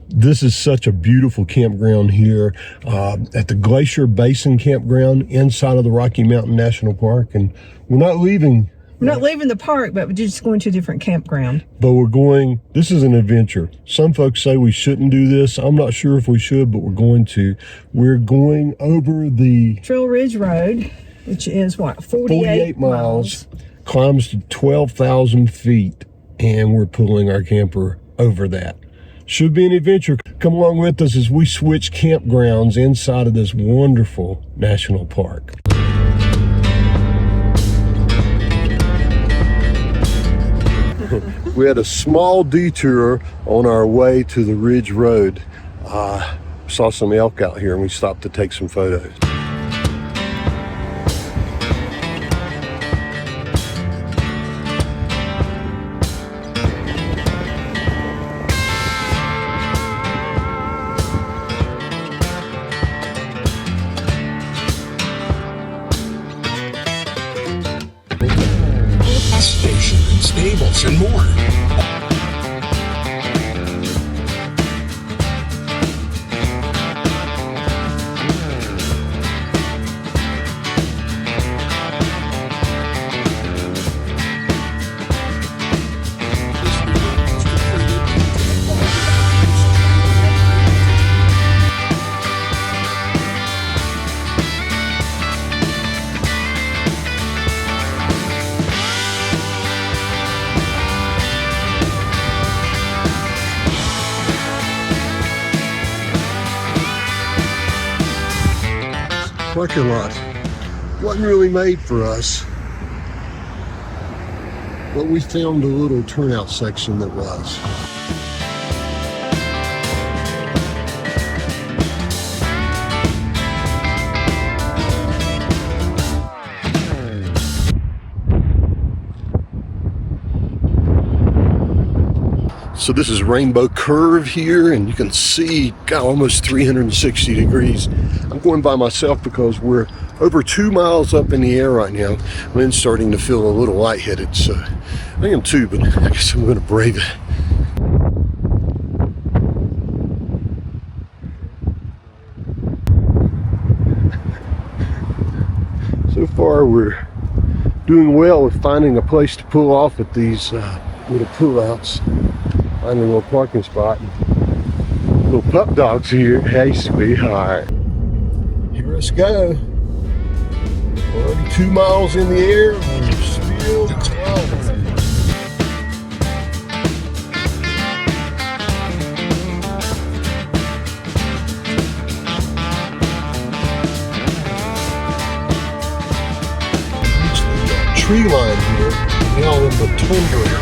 This is such a beautiful campground here at the Glacier Basin Campground inside of the Rocky Mountain National Park. And we're not leaving. We're not leaving the park, but we're just going to a different campground. But we're going, this is an adventure. Some folks say we shouldn't do this. I'm not sure if we should, but we're going to. We're going over the Trail Ridge Road, which is what, 48 miles, climbs to 12,000 feet, and we're pulling our camper over that. Should be an adventure. Come along with us as we switch campgrounds inside of this wonderful national park. We had a small detour on our way to the Ridge Road. Saw some elk out here and we stopped to take some photos. Stables and more. Parking lot wasn't really made for us, but we found a little turnout section that was. So this is Rainbow Curve here, and you can see, God, almost 360 degrees. I'm going by myself because we're over 2 miles up in the air right now. I'm starting to feel a little lightheaded, so I am too, but I guess I'm going to brave it. So far, we're doing well with finding a place to pull off at these little pull-outs. Find a little parking spot. Little pup dogs here. Hey, sweetheart. Here us go. We're already 2 miles in the air. We're still climbing. Reached the tree line here. Now in the tundra area.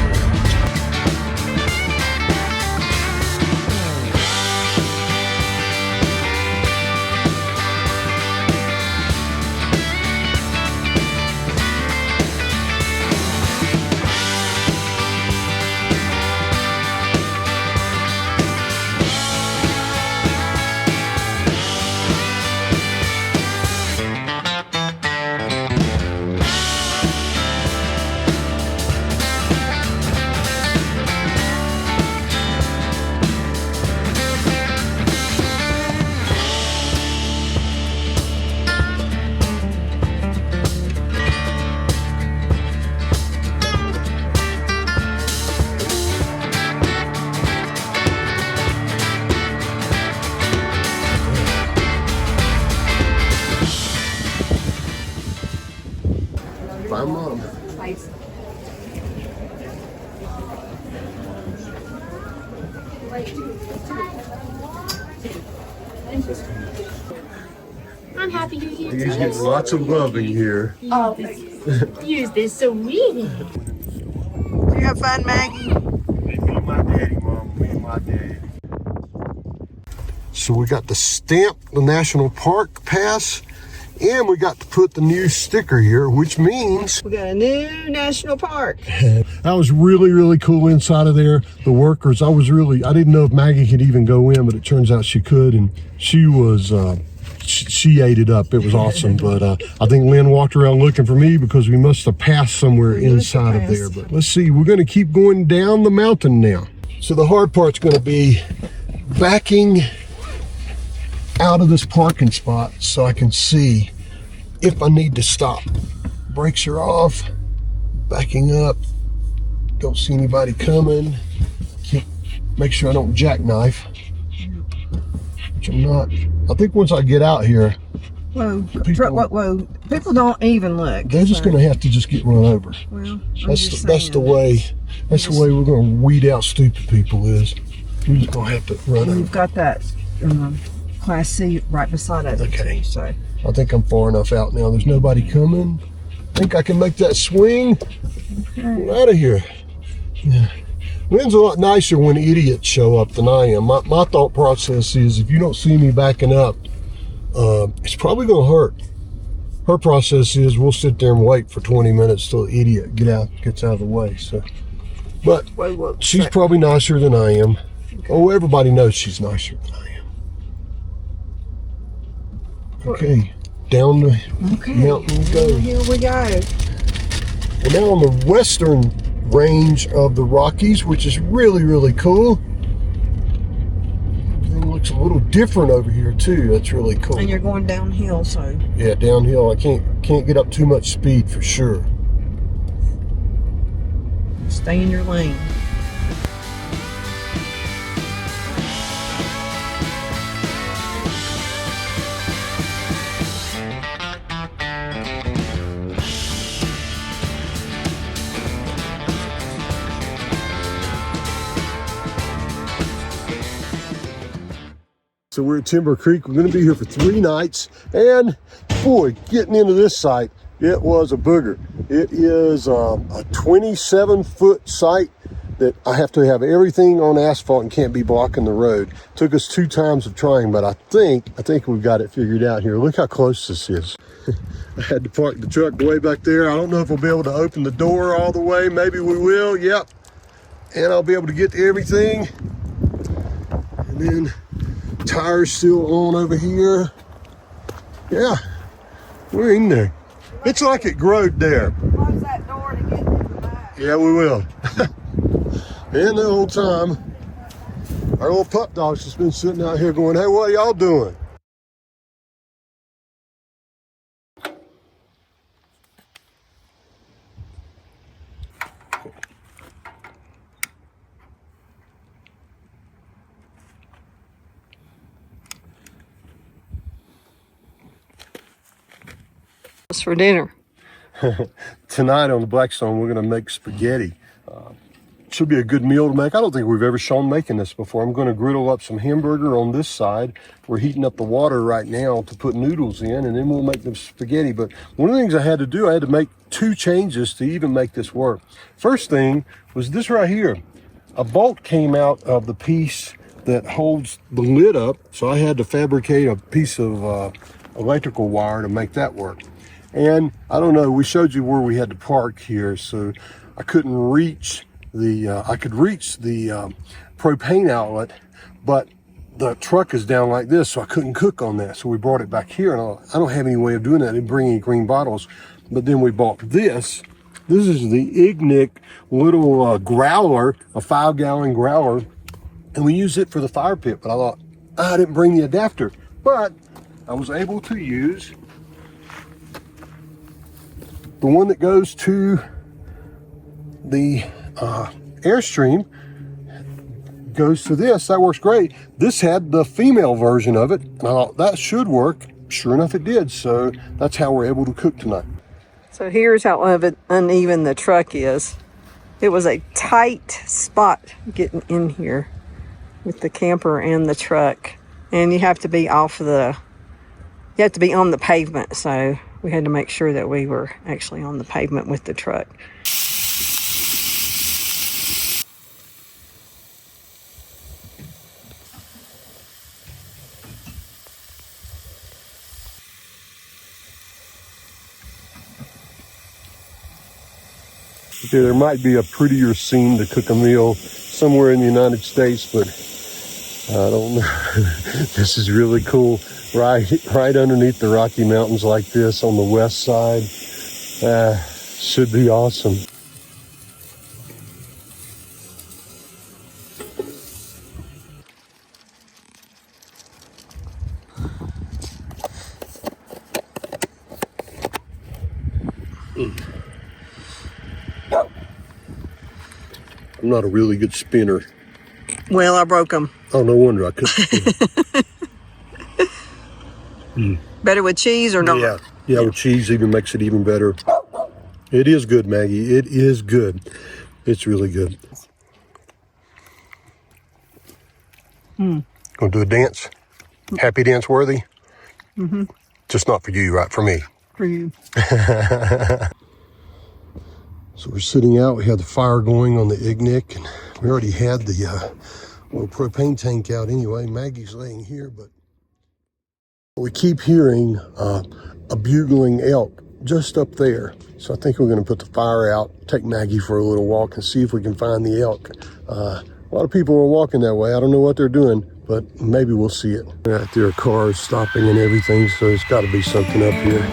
Bye, Mom. Bye. I'm happy you're here. He's getting lots of love in here. Oh, you're this so sweet. Did you have fun, Maggie? Me and my daddy, Mom. Me and my daddy. So we got to stamp the national park pass, and we got to put the new sticker here, which means We got a new national park. that was really, really cool inside of there. The workers, I didn't know if Maggie could even go in, but it turns out she could, and she was, she ate it up. It was awesome. But I think Lynn walked around looking for me because we must have passed somewhere inside of there. But let's see, we're going to keep going down the mountain now. So the hard part's going to be backing out of this parking spot so I can see if I need to stop. Brakes are off, backing up, don't see anybody coming. Make sure I don't jackknife, which I'm not. I think once I get out here, people don't even look. They're just going to have to just get run over. Well, that's the way we're going to weed out stupid people is we're just going to have to run over. We've got that Class C right beside us. Okay. So I think I'm far enough out now. There's nobody coming. I think I can make that swing. Get out of here. Yeah. Wind's a lot nicer when idiots show up than I am. My thought process is if you don't see me backing up, it's probably going to hurt. Her process is we'll sit there and wait for 20 minutes till the idiot gets out of the way. So, but she's probably nicer than I am. Oh, everybody knows she's nicer than I am. Okay, down the mountain we go. Here we go. We're now on the western range of the Rockies, which is really, really cool. Everything looks a little different over here too. That's really cool. And you're going downhill, so yeah, downhill. I can't get up too much speed for sure. stay in your lane. So we're at Timber Creek. We're going to be here for 3 nights. And boy, getting into this site, it was a booger. It is a 27-foot site that I have to have everything on asphalt and can't be blocking the road. Took us 2 times of trying, but I think we've got it figured out here. Look how close this is. I had to park the truck way back there. I don't know if we'll be able to open the door all the way. Maybe we will. Yep. And I'll be able to get to everything. And then tires still on over here. Yeah, we're in there. It's like it growed there. Close that door to get to the back. Yeah, we will. And the whole time, our little pup dog's just been sitting out here going, hey, what are y'all doing? What's for dinner? Tonight on the Blackstone, we're going to make spaghetti. Should be a good meal to make. I don't think we've ever shown making this before. I'm going to griddle up some hamburger on this side. We're heating up the water right now to put noodles in, and then we'll make the spaghetti. But one of the things I had to make 2 changes to even make this work. First thing was this right here. A bolt came out of the piece that holds the lid up, so I had to fabricate a piece of electrical wire to make that work. And I don't know, we showed you where we had to park here, so I couldn't reach I could reach the propane outlet, but the truck is down like this, so I couldn't cook on that. So we brought it back here, and I don't have any way of doing that. I didn't bring any green bottles. But then we bought this. This is the Ignic little growler, a 5-gallon growler, and we use it for the fire pit. But I thought, I didn't bring the adapter. But I was able to use the one that goes to the Airstream, goes to this. That works great. This had the female version of it, and I thought that should work. Sure enough, it did. So that's how we're able to cook tonight. So here's how uneven the truck is. It was a tight spot getting in here with the camper and the truck, and you have to be on the pavement. So we had to make sure that we were actually on the pavement with the truck. Okay, there might be a prettier scene to cook a meal somewhere in the United States, but I don't know. This is really cool. Right underneath the Rocky Mountains like this on the west side. Should be awesome. I'm not a really good spinner. Well, I broke them. Oh, no wonder I couldn't. Better with cheese or not? Yeah, with cheese even makes it even better. It is good, Maggie. It is good. It's really good. Gonna do a dance? Happy dance worthy? Just not for you, right? For me. For you. So we're sitting out. We have the fire going on the Ignik, and we already had the little propane tank out anyway. Maggie's laying here, but we keep hearing a bugling elk just up there. So I think we're going to put the fire out, take Maggie for a little walk, and see if we can find the elk. A lot of people are walking that way. I don't know what they're doing, but maybe we'll see it. Right there are cars stopping and everything, so there's got to be something up here.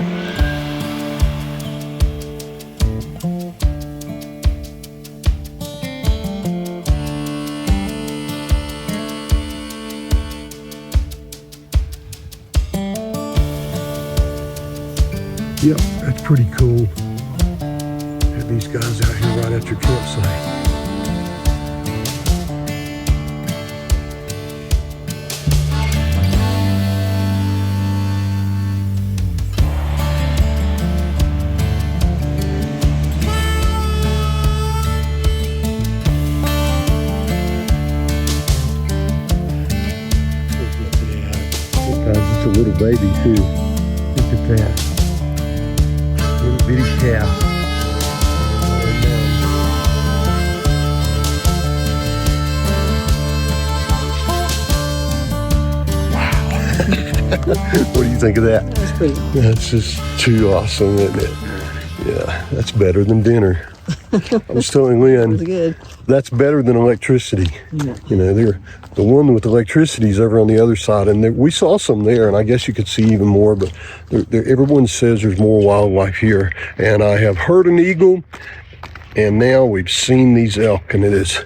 Yep, that's pretty cool. Have these guys out here right at your campsite. Look guys, it's a little baby too. Look at that. Little bitty calf. Wow. What do you think of that? That's pretty. That's just too awesome, isn't it? Yeah, that's better than dinner. I was telling Lynn, Really good. that's better than electricity. Yeah. You know, the one with electricity is over on the other side, and we saw some there, and I guess you could see even more, but everyone says there's more wildlife here, and I have heard an eagle, and now we've seen these elk, and it's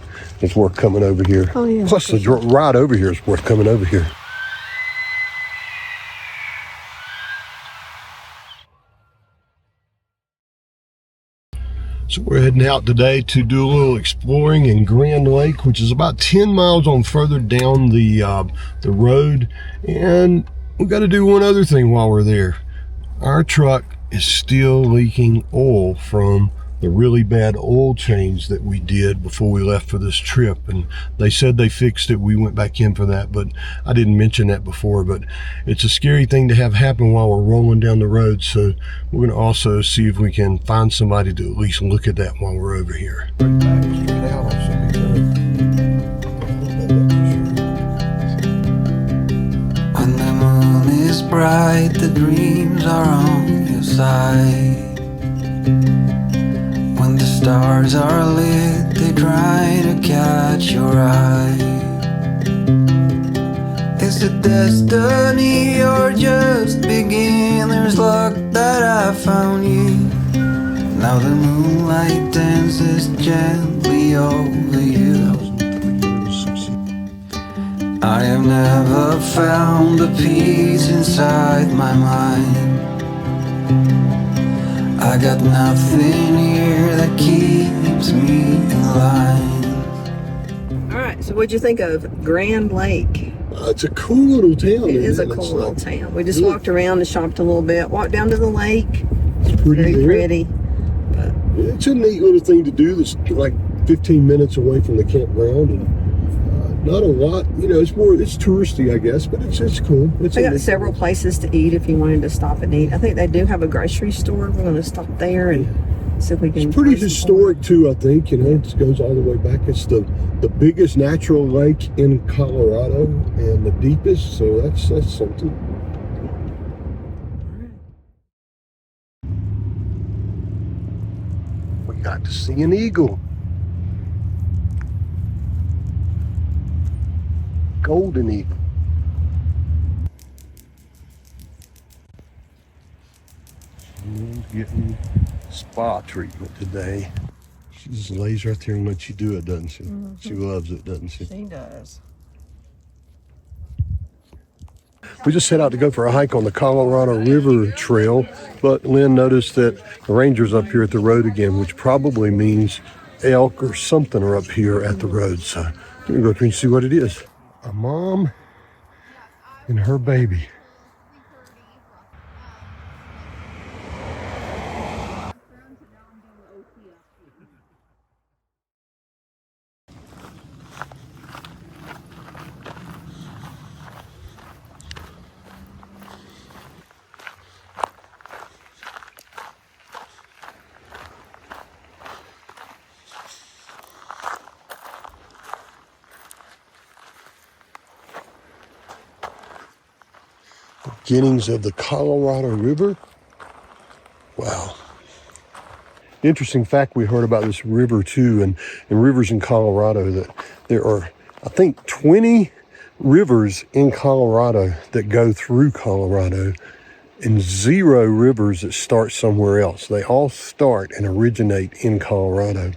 worth coming over here. Oh, yeah. Plus, the ride over here is worth coming over here. So we're heading out today to do a little exploring in Grand Lake, which is about 10 miles on further down the road. And we got to do one other thing while we're there. Our truck is still leaking oil from the really bad oil change that we did before we left for this trip, and they said they fixed it. We went back in for that, but I didn't mention that before. But it's a scary thing to have happen while we're rolling down the road, so we're going to also see if we can find somebody to at least look at that while we're over here. When the moon is bright, the dreams are on your side. When the stars are lit, they try to catch your eye. Is it destiny or just beginner's luck that I found you? Now the moonlight dances gently over you. I have never found the peace inside my mind. I got nothing here that keeps me in line. All right, so what'd you think of Grand Lake? It's a cool little town. It is a cool little town. We just walked around and shopped a little bit, walked down to the lake. It's pretty Very there. pretty. But It's a neat little thing to do that's like 15 minutes away from the campground. And, not a lot, you know, it's touristy, I guess, but it's cool. they got several places to eat if you wanted to stop and eat. I think they do have a grocery store. We're going to stop there and see if we can. It's pretty historic too, I think. You know, it goes all the way back. It's the biggest natural lake in Colorado and the deepest, so that's something. We got to see an eagle. Golden eagle. She's getting spa treatment today. She just lays right there and lets you do it, doesn't she? She loves it, doesn't she? She does. We just set out to go for a hike on the Colorado River Trail, but Lynn noticed that the ranger's up here at the road again, which probably means elk or something are up here at the road. So we're gonna go up here and see what it is. A mom and her baby. Beginnings of the Colorado River. Wow. Interesting fact we heard about this river too, and rivers in Colorado, that there are, I think, 20 rivers in Colorado that go through Colorado and 0 rivers that start somewhere else. They all start and originate in Colorado.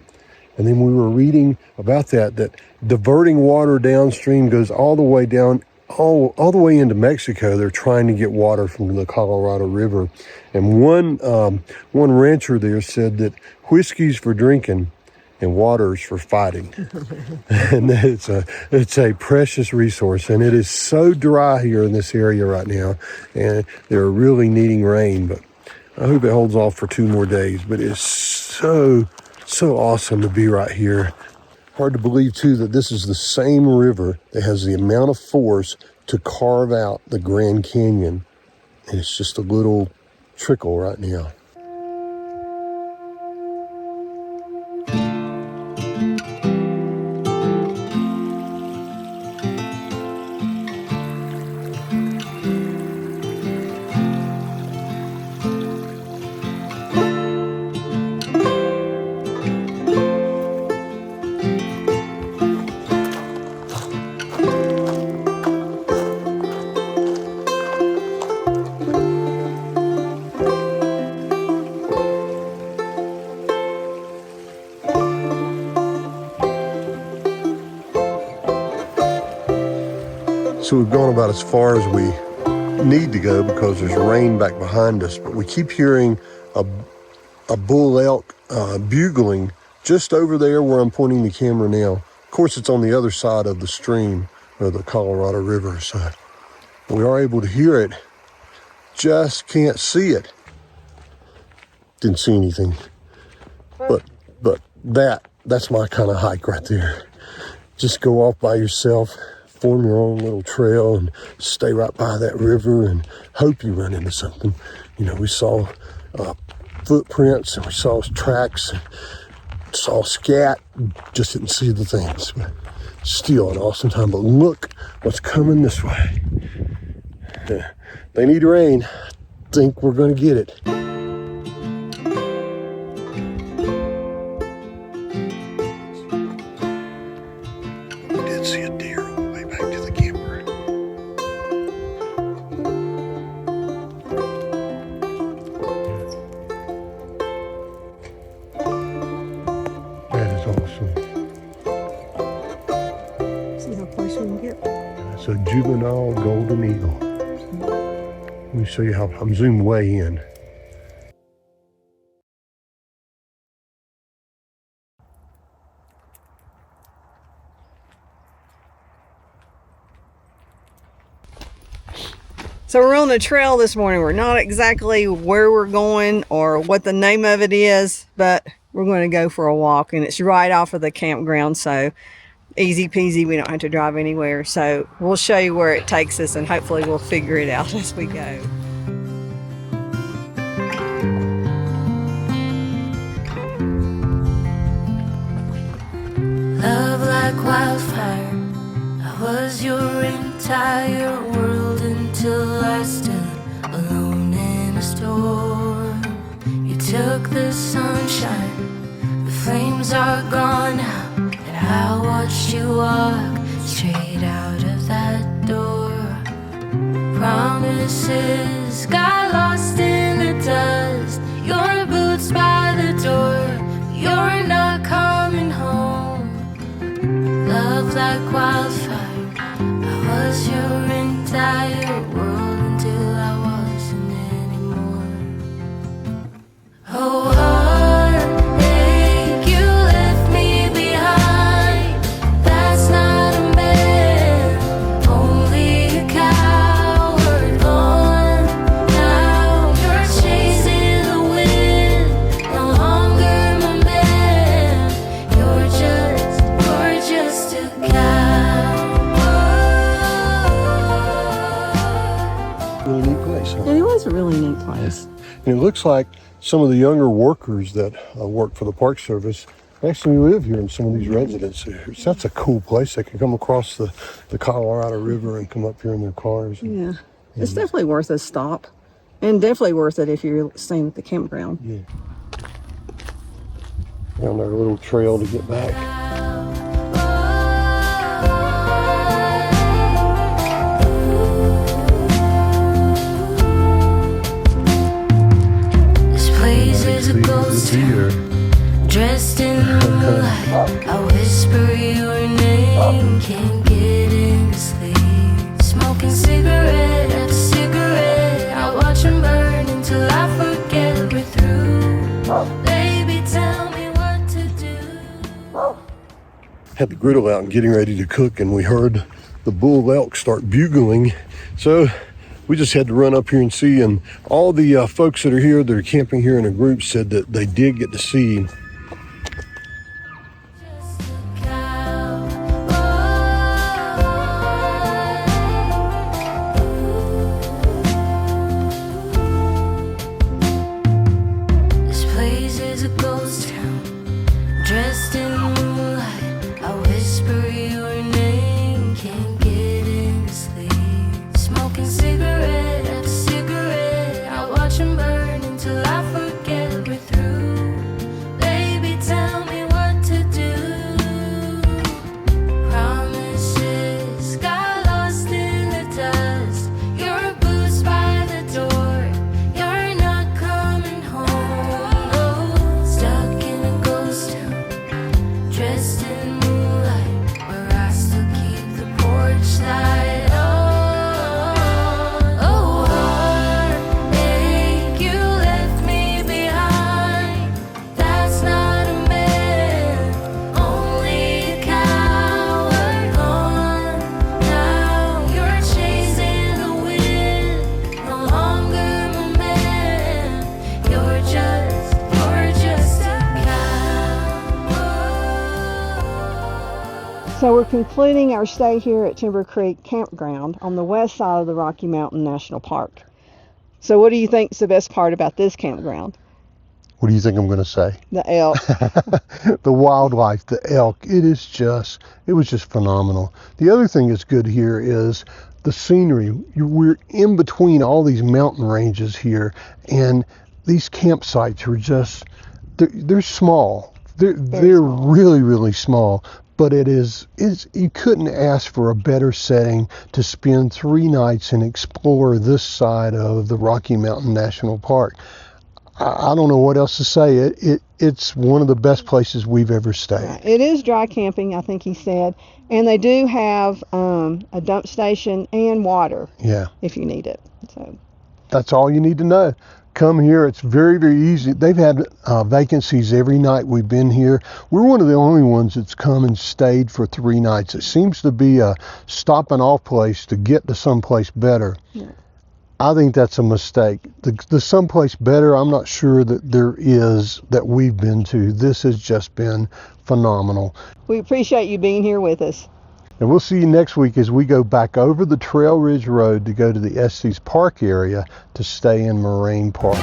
And then we were reading about that diverting water downstream goes all the way down, all the way into Mexico. They're trying to get water from the Colorado River. And one rancher there said that whiskey's for drinking and water's for fighting. And it's a precious resource. And it is so dry here in this area right now. And they're really needing rain. But I hope it holds off for 2 more days. But it's so awesome to be right here. Hard to believe, too, that this is the same river that has the amount of force to carve out the Grand Canyon. And it's just a little trickle right now. So we've gone about as far as we need to go because there's rain back behind us, but we keep hearing a bull elk bugling just over there where I'm pointing the camera now. Of course, it's on the other side of the stream of the Colorado River, so we are able to hear it, just can't see it. Didn't see anything, but that's my kind of hike right there. Just go off by yourself, form your own little trail and stay right by that river and hope you run into something. You know, we saw footprints and we saw tracks and saw scat, just didn't see the things. But still an awesome time. But look what's coming this way. They need rain. I think we're going to get it. See a deer on the way back to the camper. That is awesome. See how close we can get. It's a juvenile golden eagle. Let me show you how I'm zoomed way in. So we're on a trail this morning. We're not exactly where we're going or what the name of it is, but we're going to go for a walk, and it's right off of the campground. So easy peasy. We don't have to drive anywhere. So we'll show you where it takes us, and hopefully we'll figure it out as we go. Love like wildfire, I was your entire world until I stood alone in a storm. You took the sunshine, the flames are gone now, and I watched you walk straight out of that door. Promises got lost in the dust, your boots by the door, you're not coming home. Love like wildfire, I was your entire world a really neat place. And it looks like some of the younger workers that work for the Park Service actually live here in some of these residences. That's a cool place. They can come across the Colorado River and come up here in their cars. Yeah, it's definitely worth a stop, and definitely worth it if you're staying at the campground. Yeah. Down our little trail to get back. This place is a ghost Here. dressed in moonlight. I whisper your name, can't get any sleep. Smoking cigarette after cigarette, I watch them burn until I forget we're through. Baby, tell me what to do. Had the griddle out and getting ready to cook, and we heard the bull elk start bugling. So we just had to run up here and see, and all the folks that are here, that are camping here in a group, said that they did get to see This place is a ghost town, dressed in moonlight. I whisper your name, can't get any sleep. Smoking cigarette after cigarette, I watch them burn until I forget we're through. Baby, tell me what to do. Promises got lost in the dust. Your boots by the door, you're not coming home. No, stuck in a ghost town, dressed in moonlight, where I still keep the porch light on. Oh, heartache, you left me behind. That's not a man, only a coward. Gone now, you're chasing the wind, no longer my man. You're just a coward. So we're concluding our stay here at Timber Creek Campground on the west side of the Rocky Mountain National Park. So what do you think is the best part about this campground? What do you think I'm going to say? The elk. The wildlife, the elk, it was just phenomenal. The other thing that's good here is the scenery. We're in between all these mountain ranges here, and these campsites are just, they're small. They're small. really, really small. But you couldn't ask for a better setting to spend 3 nights and explore this side of the Rocky Mountain National Park. I don't know what else to say. It's one of the best places we've ever stayed. Right. It is dry camping, I think he said. And they do have a dump station and water. Yeah. If you need it. So That's all you need to know. Come here. It's very, very easy. They've had vacancies every night we've been here. We're one of the only ones that's come and stayed for 3 nights. It seems to be a stopping off place to get to someplace better. Yeah. I think that's a mistake. The someplace better, I'm not sure that there is, that we've been to. This has just been phenomenal. we appreciate you being here with us. And we'll see you next week as we go back over the Trail Ridge Road to go to the Estes Park area to stay in Moraine Park.